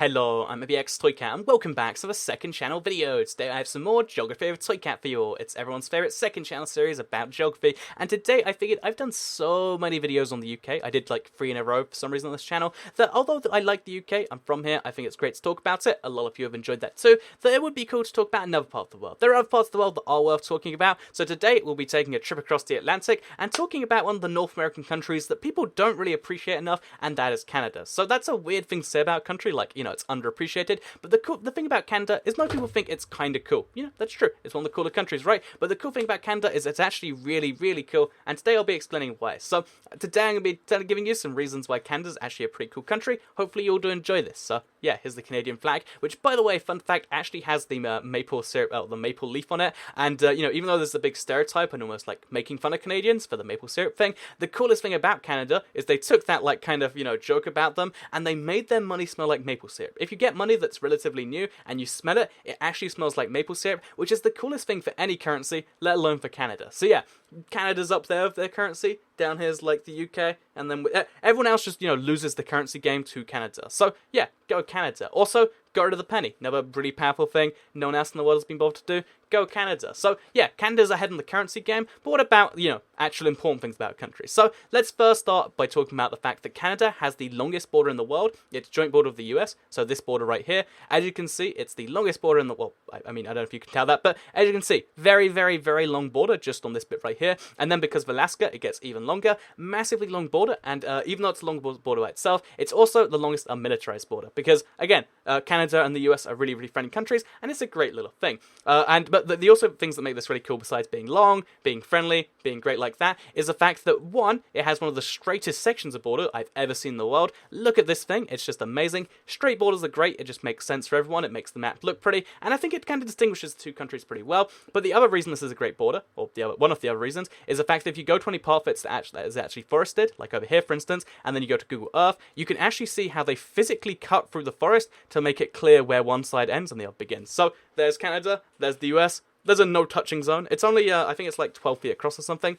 Hello, I'm ABX Toycat, and welcome back to the second channel video. Today I have some more Geography of Toycat for you all. It's everyone's favourite second channel series about geography, and today I figured I've done so many videos on the UK, I did like 3 in a row for some reason on this channel, that although I like the UK, I'm from here, I think it's great to talk about it, a lot of you have enjoyed that too, that it would be cool to talk about another part of the world. There are other parts of the world that are worth talking about, so today we'll be taking a trip across the Atlantic and talking about one of the North American countries that people don't really appreciate enough, and that is Canada. So that's a weird thing to say about a country, like, you know, it's underappreciated. But the thing about Canada is most people think it's kind of cool. You know, that's true. It's one of the cooler countries, right? But the cool thing about Canada is it's actually really, really cool. And today I'll be explaining why. So today I'm going to be giving you some reasons why Canada's actually a pretty cool country. Hopefully you'll do enjoy this. So yeah, here's the Canadian flag, which by the way, fun fact, actually has the maple syrup, the maple leaf on it. And you know, even though there's a big stereotype and almost like making fun of Canadians for the maple syrup thing, the coolest thing about Canada is they took that like kind of, you know, joke about them and they made their money smell like maple syrup. If you get money that's relatively new and you smell it, it actually smells like maple syrup, which is the coolest thing for any currency, let alone for Canada. So yeah, Canada's up there with their currency, down here's like the UK, and then everyone else just, you know, loses the currency game to Canada. So yeah, go Canada. Also, go to the penny, another really powerful thing no one else in the world has been bothered to do. Go Canada. So yeah, Canada's ahead in the currency game, but what about, you know, actual important things about a country? So let's first start by talking about the fact that Canada has the longest border in the world. It's a joint border with the US, so this border right here. As you can see, it's the longest border in the world. I mean, I don't know if you can tell that, but as you can see, very, very, very long border just on this bit right here. And then because of Alaska, it gets even longer. Massively long border, and even though it's a long border by itself, it's also the longest unmilitarized border. Because, again, Canada and the US are really, really friendly countries, and it's a great little thing. But the also things that make this really cool, besides being long, being friendly, being great like that, is the fact that, one, it has one of the straightest sections of border I've ever seen in the world. Look at this thing, it's just amazing. Straight borders are great, it just makes sense for everyone, it makes the map look pretty, and I think it kind of distinguishes the two countries pretty well. But the other reason this is a great border, or one of the other reasons, is the fact that if you go to any part of it that is actually forested, like over here for instance, and then you go to Google Earth, you can actually see how they physically cut through the forest to make it clear where one side ends and the other begins. So there's Canada, there's the US, there's a no-touching zone. It's only, I think it's like 12 feet across or something.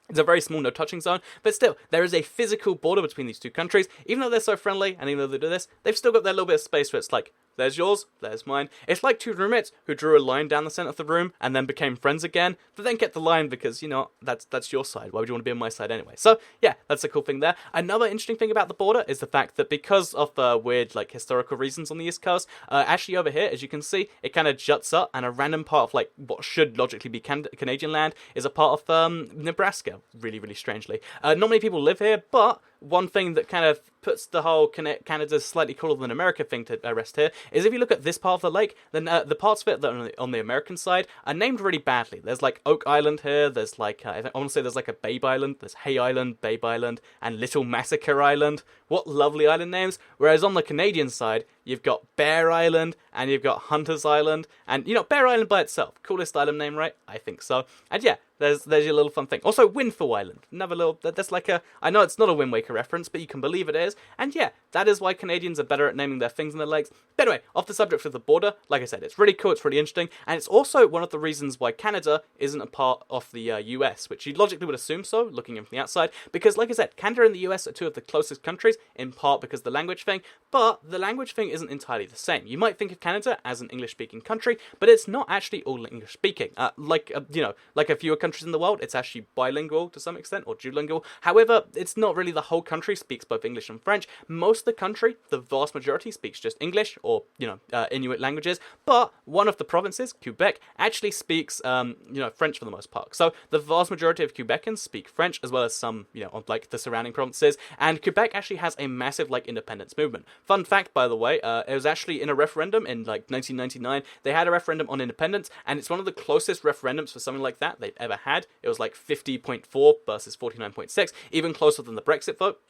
It's a very small no-touching zone, but still, there is a physical border between these two countries. Even though they're so friendly, and even though they do this, they've still got their little bit of space where it's like, there's yours, there's mine. It's like two roommates who drew a line down the center of the room and then became friends again, but then kept the line because, you know, that's your side. Why would you want to be on my side anyway? So, yeah, that's a cool thing there. Another interesting thing about the border is the fact that because of weird, like, historical reasons on the East Coast, actually over here, as you can see, it kind of juts up, and a random part of, like, what should logically be Canadian land is a part of Nebraska, really, really strangely. Not many people live here, but one thing that kind of puts the whole Canada slightly cooler than America thing to rest here is if you look at this part of the lake, then the parts of it that are on the American side are named really badly. There's like Oak Island here, there's like, I want to say there's like a Babe Island, there's Hay Island, Babe Island, and Little Massacre Island. What lovely island names. Whereas on the Canadian side, you've got Bear Island, and you've got Hunter's Island, and, you know, Bear Island by itself, coolest island name, right? I think so. And yeah, there's your little fun thing. Also, Windfall Island, another little, that's like a, I know it's not a Wind Waker reference, but you can believe it is. And yeah, that is why Canadians are better at naming their things and their lakes. But anyway, off the subject of the border, like I said, it's really cool, it's really interesting, and it's also one of the reasons why Canada isn't a part of the US, which you logically would assume so, looking in from the outside, because like I said, Canada and the US are two of the closest countries, in part because of the language thing, but the language thing isn't entirely the same. You might think of Canada as an English-speaking country, but it's not actually all English-speaking. You know, like a few countries in the world, it's actually bilingual to some extent, or duolingual. However, it's not really the whole country speaks both English and French. Most of the country, the vast majority, speaks just English, or, you know, Inuit languages, but one of the provinces, Quebec, actually speaks, you know, French for the most part. So the vast majority of Quebecans speak French, as well as some, you know, of, like, the surrounding provinces, and Quebec actually has a massive, like, independence movement. Fun fact, by the way, it was actually in a referendum in, like, 1999. They had a referendum on independence, and it's one of the closest referendums for something like that they've ever had. It was like 50.4 versus 49.6, even closer than the Brexit vote.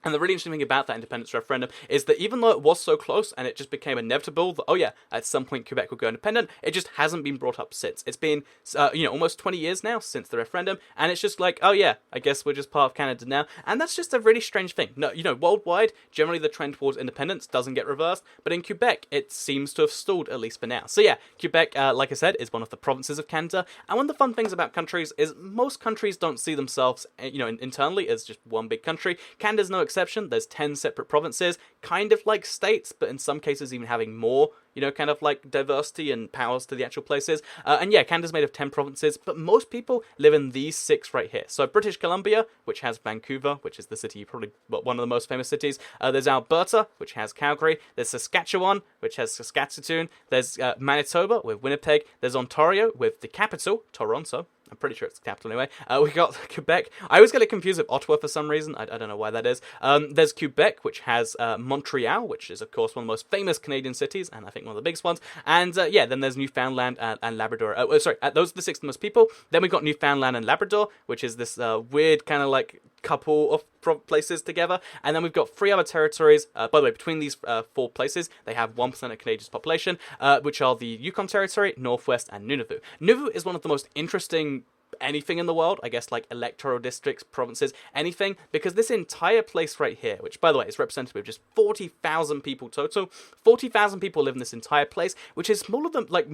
And the really interesting thing about that independence referendum is that even though it was so close and it just became inevitable that, oh yeah, at some point Quebec will go independent, it just hasn't been brought up since. It's been, you know, almost 20 years now since the referendum, and it's just like, oh yeah, I guess we're just part of Canada now. And that's just a really strange thing. No, you know, worldwide, generally the trend towards independence doesn't get reversed, but in Quebec, it seems to have stalled, at least for now. So yeah, Quebec, like I said, is one of the provinces of Canada, and one of the fun things about countries is most countries don't see themselves, you know, internally as just one big country. Canada's no exception. There's 10 separate provinces, kind of like states, but in some cases even having more, you know, kind of like diversity and powers to the actual places. And yeah, Canada's made of 10 provinces, but most people live in these 6 right here. So British Columbia, which has Vancouver, which is the city, probably one of the most famous cities. There's Alberta, which has Calgary. There's Saskatchewan, which has Saskatchewan. There's Manitoba with Winnipeg. There's Ontario with the capital, Toronto. I'm pretty sure it's the capital anyway. We got Quebec. I always get it confused with Ottawa for some reason. I don't know why that is. There's Quebec, which has Montreal, which is, of course, one of the most famous Canadian cities, and I think one of the biggest ones. And, yeah, then there's Newfoundland and Labrador. Sorry, those are the 6 most people. Then we've got Newfoundland and Labrador, which is this weird kind of, like, couple of places together. And then we've got 3 other territories. By the way, between these 4 places, they have 1% of Canada's population, which are the Yukon Territory, Northwest, and Nunavut. Nunavut is one of the most interesting anything in the world, I guess, like electoral districts, provinces, anything, because this entire place right here, which by the way is represented with just 40,000 people total, 40,000 people live in this entire place, which is smaller than, like,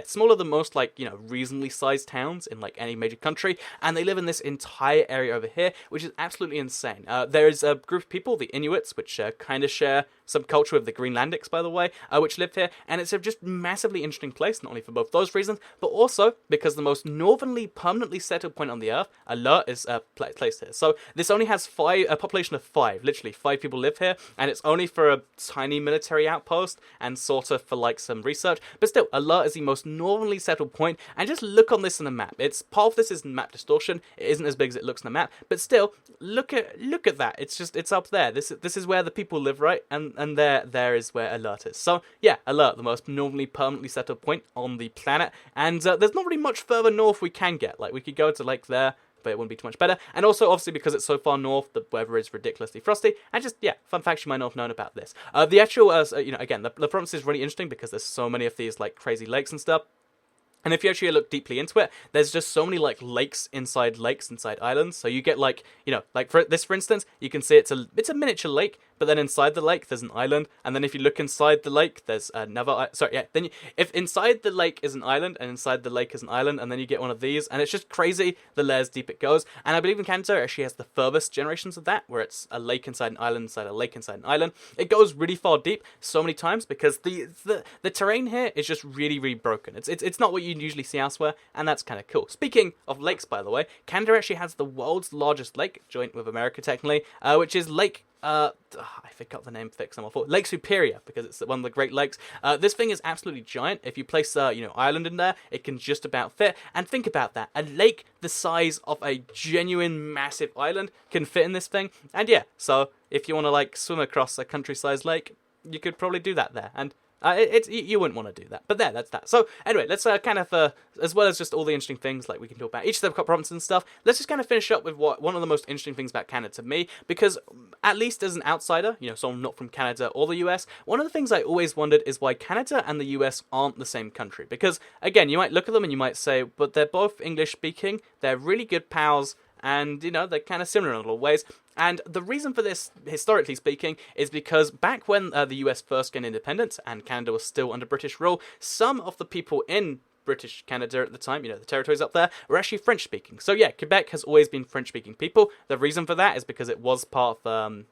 smaller than most, like, you know, reasonably sized towns in, like, any major country, and they live in this entire area over here, which is absolutely insane. There is a group of people, the Inuits, which kind of share some culture with the Greenlandics, by the way, which live here, and it's a just massively interesting place, not only for both those reasons, but also because the most northernly permanently settled point on the Earth, Alert, is placed here. So this only has a population of 5, literally 5 people live here, and it's only for a tiny military outpost and sort of for like some research, but still, Alert is the most northernly settled point, and just look on this on the map. It's part of this is map distortion. It isn't as big as it looks on the map, but still, look at that. It's up there. This is where the people live, right? And there is where Alert is. So yeah, Alert, the most normally permanently settled point on the planet, and there's not really much further north we can get. Like, we could go to like there, but it wouldn't be too much better. And also, obviously, because it's so far north, the weather is ridiculously frosty. And just, yeah, fun facts you might not have known about this. The actual, you know, again, the province is really interesting because there's so many of these like crazy lakes and stuff. And if you actually look deeply into it, there's just so many, like, lakes inside islands. So you get, like, you know, like, for instance, you can see it's a miniature lake, but then inside the lake, there's an island. And then if you look inside the lake, there's another, if inside the lake is an island, and inside the lake is an island, and then you get one of these, and it's just crazy the layers deep it goes. And I believe in Canada, it actually has the furthest generations of that, where it's a lake inside an island, inside a lake inside an island. It goes really far deep so many times, because the terrain here is just really, really broken. It's not what you usually see elsewhere, and that's kind of cool. Speaking of lakes, by the way, Canada actually has the world's largest lake, joint with America technically, which is Lake I forgot the name, fix them all. Lake Superior, because it's one of the Great Lakes. This thing is absolutely giant. If you place, Ireland in there, it can just about fit. And think about that. A lake the size of a genuine massive island can fit in this thing. And yeah, so if you want to, like, swim across a country-sized lake, you could probably do that there. And you wouldn't want to do that. But there, that's that. So anyway, let's kind of, as well as just all the interesting things, like we can talk about each of the provinces and stuff, let's just kind of finish up with one of the most interesting things about Canada to me, because at least as an outsider, someone not from Canada or the US, one of the things I always wondered is why Canada and the US aren't the same country. Because, again, you might look at them and you might say, but they're both English speaking, they're really good pals, and, they're kind of similar in a lot of ways. And the reason for this, historically speaking, is because back when the US first gained independence and Canada was still under British rule, some of the people in British Canada at the time, the territories up there, were actually French-speaking. So yeah, Quebec has always been French-speaking people. The reason for that is because it was part of...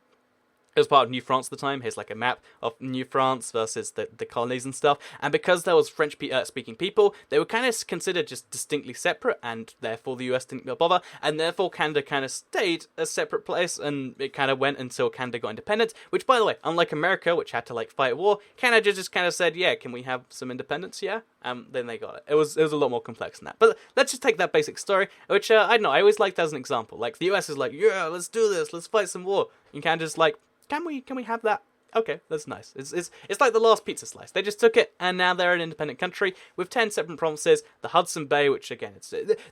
It was part of New France at the time. Here's like a map of New France versus the colonies and stuff. And because there was French-speaking people, they were kind of considered just distinctly separate, and therefore the US didn't bother. And therefore Canada kind of stayed a separate place, and it kind of went until Canada got independence. Which, by the way, unlike America, which had to like fight a war, Canada just kind of said, "Yeah, can we have some independence?" Yeah. Then they got it. It was a lot more complex than that. But let's just take that basic story, which I don't know. I always liked as an example. Like the US is like, "Yeah, let's do this. Let's fight some war." And Canada's like, Can we have that? Okay, that's nice. It's like the last pizza slice. They just took it, and now they're an independent country with 10 separate provinces. The Hudson Bay, which again,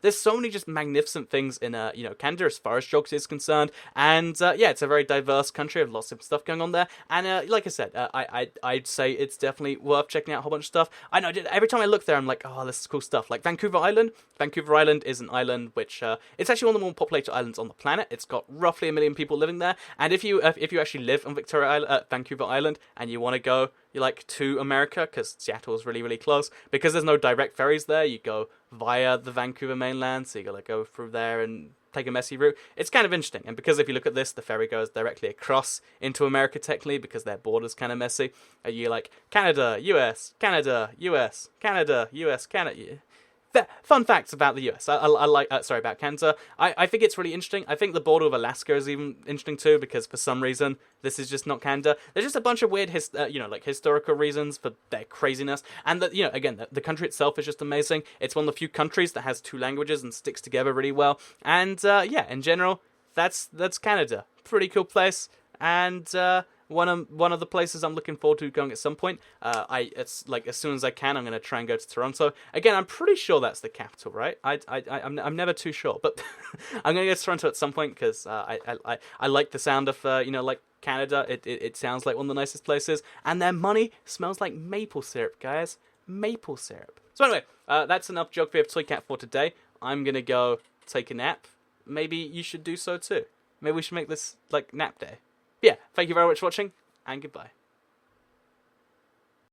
there's so many just magnificent things in Canada as far as geography is concerned. And it's a very diverse country with lots of stuff going on there. And like I said, I'd say it's definitely worth checking out a whole bunch of stuff. I know every time I look there, I'm like, oh, this is cool stuff. Like Vancouver Island. Vancouver Island is an island which it's actually one of the more populated islands on the planet. It's got roughly 1 million people living there. And if you actually live on Vancouver Vancouver Island and you want to go, to America, because Seattle is really, really close. Because there's no direct ferries there, you go via the Vancouver mainland, so you gotta go through there and take a messy route. It's kind of interesting, and because if you look at this, the ferry goes directly across into America technically, because their border's kind of messy. You Canada, US, Canada, US, Canada, US, Canada. Fun facts about the US. About Canada. I think it's really interesting. I think the border of Alaska is even interesting too, because for some reason this is just not Canada. There's just a bunch of weird, historical reasons for their craziness, and that again, the country itself is just amazing. It's one of the few countries that has two languages and sticks together really well. And in general, that's Canada. Pretty cool place, and one of the places I'm looking forward to going at some point. It's as soon as I can, I'm gonna try and go to Toronto. Again, I'm pretty sure that's the capital, right? I'm never too sure, but I'm gonna go to Toronto at some point because I like the sound of Canada. It sounds like one of the nicest places, and their money smells like maple syrup, guys. Maple syrup. So anyway, that's enough geography of Toycat for today. I'm gonna go take a nap. Maybe you should do so too. Maybe we should make this nap day. Yeah, thank you very much for watching, and goodbye.